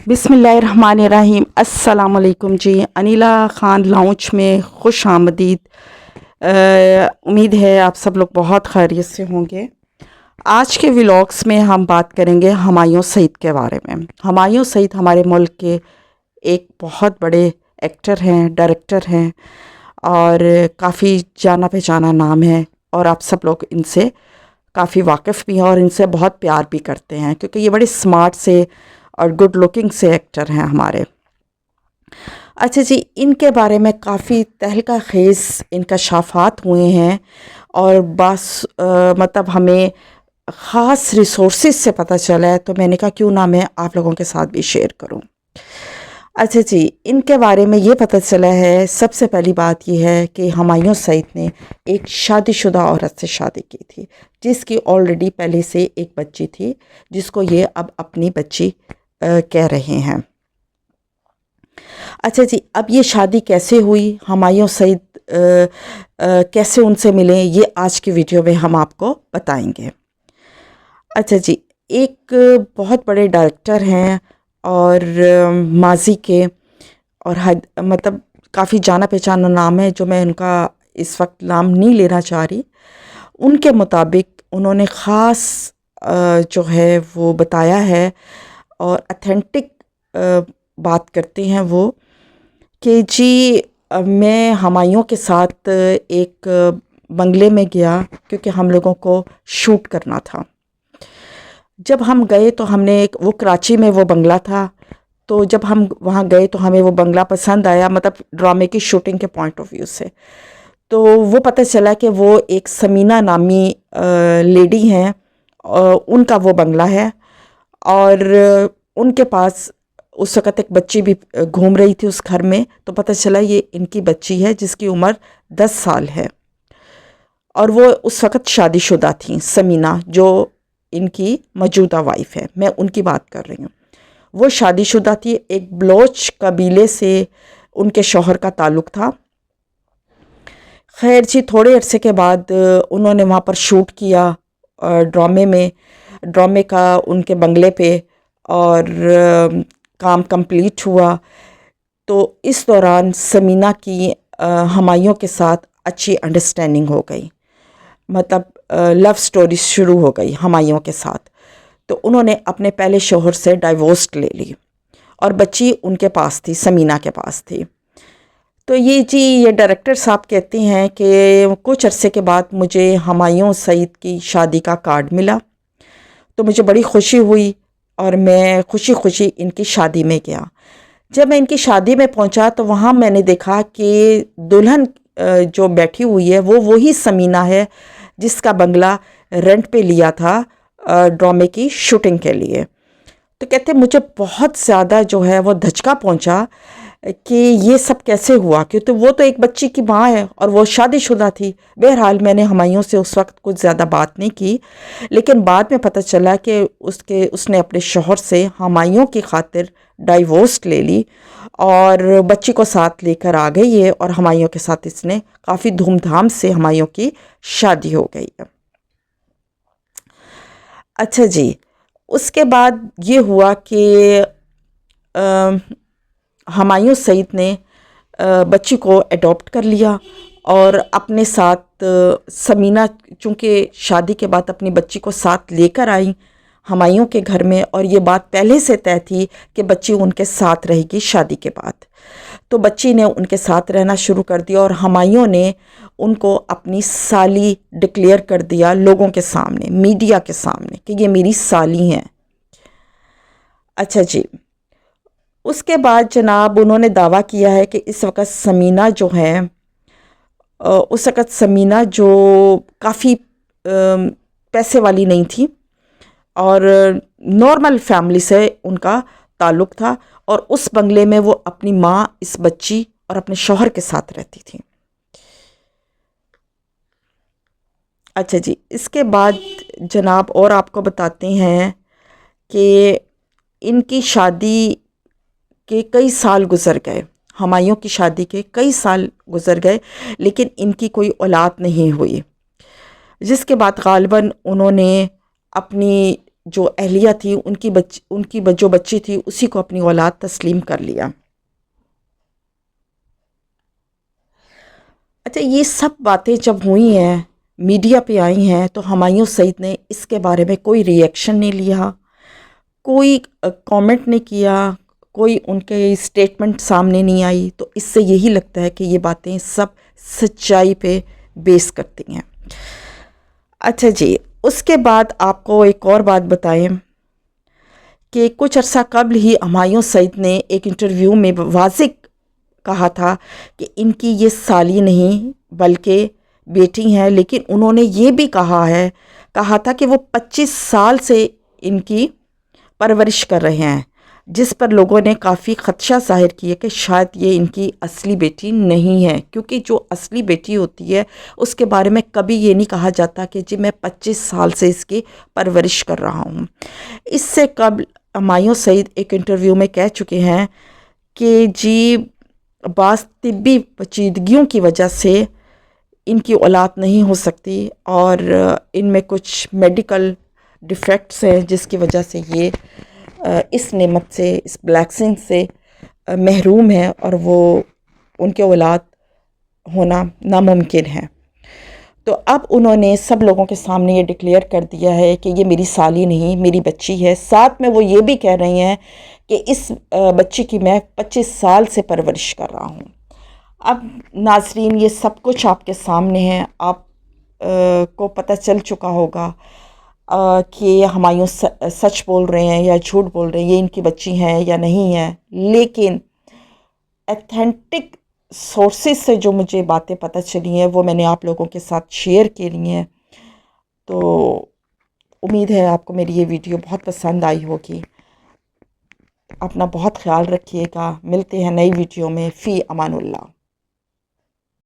बिस्मिल्लाहिर्रहमानिर्रहीम। अस्सलाम वालेकुम जी। अनीला ख़ान लाउंज में खुश आमदीद। उम्मीद है आप सब लोग बहुत खैरियत से होंगे। आज के व्लॉग्स में हम बात करेंगे हुमायूं सईद के बारे में। हुमायूं सईद हमारे मुल्क के एक बहुत बड़े एक्टर हैं, डायरेक्टर हैं और काफ़ी जाना पहचाना नाम है और आप सब लोग इनसे काफ़ी वाकिफ़ भी हैं और इनसे बहुत प्यार भी करते हैं क्योंकि ये बड़े स्मार्ट से और गुड लुकिंग से एक्टर हैं हमारे। अच्छा जी, इनके बारे में काफ़ी तहलका खेज़ इंकशाफात हुए हैं और बस मतलब हमें ख़ास रिसोर्सेज से पता चला है, तो मैंने कहा क्यों ना मैं आप लोगों के साथ भी शेयर करूं। अच्छा जी, इनके बारे में ये पता चला है, सबसे पहली बात ये है कि हुमायूं सईद ने एक शादीशुदा औरत से शादी की थी जिसकी ऑलरेडी पहले से एक बच्ची थी, जिसको ये अब अपनी बच्ची कह रहे हैं। अच्छा जी, अब ये शादी कैसे हुई, हुमायूं सईद कैसे उनसे मिले, ये आज की वीडियो में हम आपको बताएंगे। अच्छा जी, एक बहुत बड़े डायरेक्टर हैं और माजी के और मतलब काफ़ी जाना पहचाना नाम है, जो मैं उनका इस वक्त नाम नहीं लेना चाह रही। उनके मुताबिक उन्होंने ख़ास जो है वो बताया है और अथेंटिक बात करते हैं वो कि जी मैं हुमायूं के साथ एक बंगले में गया क्योंकि हम लोगों को शूट करना था। जब हम गए तो हमने वो कराची में वो बंगला था, तो जब हम वहाँ गए तो हमें वो बंगला पसंद आया, मतलब ड्रामे की शूटिंग के पॉइंट ऑफ व्यू से। तो वो पता चला कि वो एक समीना नामी लेडी हैं, उनका वो बंगला है और उनके पास उस वक़्त एक बच्ची भी घूम रही थी उस घर में। तो पता चला ये इनकी बच्ची है जिसकी उम्र 10 साल है और वो उस वक़्त शादीशुदा थी। समीना जो इनकी मौजूदा वाइफ है, मैं उनकी बात कर रही हूँ। वो शादीशुदा थी, एक बलोच कबीले से उनके शौहर का ताल्लुक़ था। खैर जी, थोड़े अरसे के बाद उन्होंने वहाँ पर शूट किया ड्रामे का उनके बंगले पे और काम कंप्लीट हुआ। तो इस दौरान समीना की हुमायूं के साथ अच्छी अंडरस्टैंडिंग हो गई, मतलब लव स्टोरी शुरू हो गई हुमायूं के साथ। तो उन्होंने अपने पहले शौहर से डाइवोर्स ले ली और बच्ची उनके पास थी, समीना के पास थी। तो ये डायरेक्टर साहब कहते हैं कि कुछ अरसे के बाद मुझे हुमायूं सईद की शादी का कार्ड मिला, तो मुझे बड़ी खुशी हुई और मैं खुशी खुशी इनकी शादी में गया। जब मैं इनकी शादी में पहुंचा तो वहाँ मैंने देखा कि दुल्हन जो बैठी हुई है वो वही समीना है जिसका बंगला रेंट पे लिया था ड्रामे की शूटिंग के लिए। तो कहते मुझे बहुत ज़्यादा जो है वो धचका पहुंचा कि ये सब कैसे हुआ, क्योंकि वो तो एक बच्ची की माँ है और वो शादीशुदा थी। बहरहाल मैंने हुमायूं से उस वक्त कुछ ज़्यादा बात नहीं की, लेकिन बाद में पता चला कि उसने अपने शौहर से हुमायूं की खातिर डाइवोर्स ले ली और बच्ची को साथ लेकर आ गई है और हुमायूं के साथ इसने काफ़ी धूमधाम से हुमायूं की शादी हो गई है। अच्छा जी, उसके बाद ये हुआ कि हुमायूं सईद ने बच्ची को अडॉप्ट कर लिया और अपने साथ समीना चूँकि शादी के बाद अपनी बच्ची को साथ लेकर आई हुमायूं के घर में, और ये बात पहले से तय थी कि बच्ची उनके साथ रहेगी शादी के बाद। तो बच्ची ने उनके साथ रहना शुरू कर दिया और हुमायूं ने उनको अपनी साली डिक्लेयर कर दिया लोगों के सामने, मीडिया के सामने, कि ये मेरी साली हैं। अच्छा जी, उसके बाद जनाब उन्होंने दावा किया है कि इस वक्त समीना जो है उस वक्त समीना जो काफ़ी पैसे वाली नहीं थी और नॉर्मल फैमिली से उनका ताल्लुक़ था और उस बंगले में वो अपनी माँ, इस बच्ची और अपने शौहर के साथ रहती थी। अच्छा जी, इसके बाद जनाब और आपको बताते हैं कि इनकी शादी के कई साल गुज़र गए, हुमायूं की शादी के कई साल गुज़र गए, लेकिन इनकी कोई औलाद नहीं हुई, जिसके बाद ग़ालिबन उन्होंने अपनी جو اہلیہ تھی ان کی جو بچی تھی اسی کو اپنی اولاد تسلیم کر لیا۔ اچھا، یہ سب باتیں جب ہوئی ہیں، میڈیا پہ آئی ہیں، تو ہمایوں سعید نے اس کے بارے میں کوئی ری ایکشن نہیں لیا، کوئی کامنٹ نہیں کیا، کوئی ان کے اسٹیٹمنٹ سامنے نہیں آئی۔ تو اس سے یہی لگتا ہے کہ یہ باتیں سب سچائی پہ بیس کرتی ہیں۔ اچھا جی، اس کے بعد آپ کو ایک اور بات بتائیں کہ کچھ عرصہ قبل ہی ہمایوں سعید نے ایک انٹرویو میں واضح کہا تھا کہ ان کی یہ سالی نہیں بلکہ بیٹی ہیں، لیکن انہوں نے یہ بھی کہا تھا کہ وہ 25 سال سے ان کی پرورش کر رہے ہیں، جس پر لوگوں نے کافی خدشہ ظاہر کیا کہ شاید یہ ان کی اصلی بیٹی نہیں ہے، کیونکہ جو اصلی بیٹی ہوتی ہے اس کے بارے میں کبھی یہ نہیں کہا جاتا کہ جی میں 25 سال سے اس کی پرورش کر رہا ہوں۔ اس سے قبل ہمایوں سعید ایک انٹرویو میں کہہ چکے ہیں کہ جی بعض طبی پیچیدگیوں کی وجہ سے ان کی اولاد نہیں ہو سکتی، اور ان میں کچھ میڈیکل ڈیفیکٹس ہیں جس کی وجہ سے یہ اس نعمت سے، اس بلیسنگ سے محروم ہیں، اور وہ ان کے اولاد ہونا ناممکن ہے۔ تو اب انہوں نے سب لوگوں کے سامنے یہ ڈکلیئر کر دیا ہے کہ یہ میری سالی نہیں، میری بچی ہے۔ ساتھ میں وہ یہ بھی کہہ رہی ہیں کہ اس بچی کی میں 25 سال سے پرورش کر رہا ہوں۔ اب ناظرین، یہ سب کچھ آپ کے سامنے ہے، آپ کو پتہ چل چکا ہوگا کہ ہمایوں سچ بول رہے ہیں یا جھوٹ بول رہے ہیں، یہ ان کی بچی ہیں یا نہیں ہے، لیکن ایتھینٹک سورسز سے جو مجھے باتیں پتہ چلی ہیں وہ میں نے آپ لوگوں کے ساتھ شیئر کے لیے ہیں۔ تو امید ہے آپ کو میری یہ ویڈیو بہت پسند آئی ہوگی۔ اپنا بہت خیال رکھیے گا، ملتے ہیں نئی ویڈیو میں، فی امان اللہ۔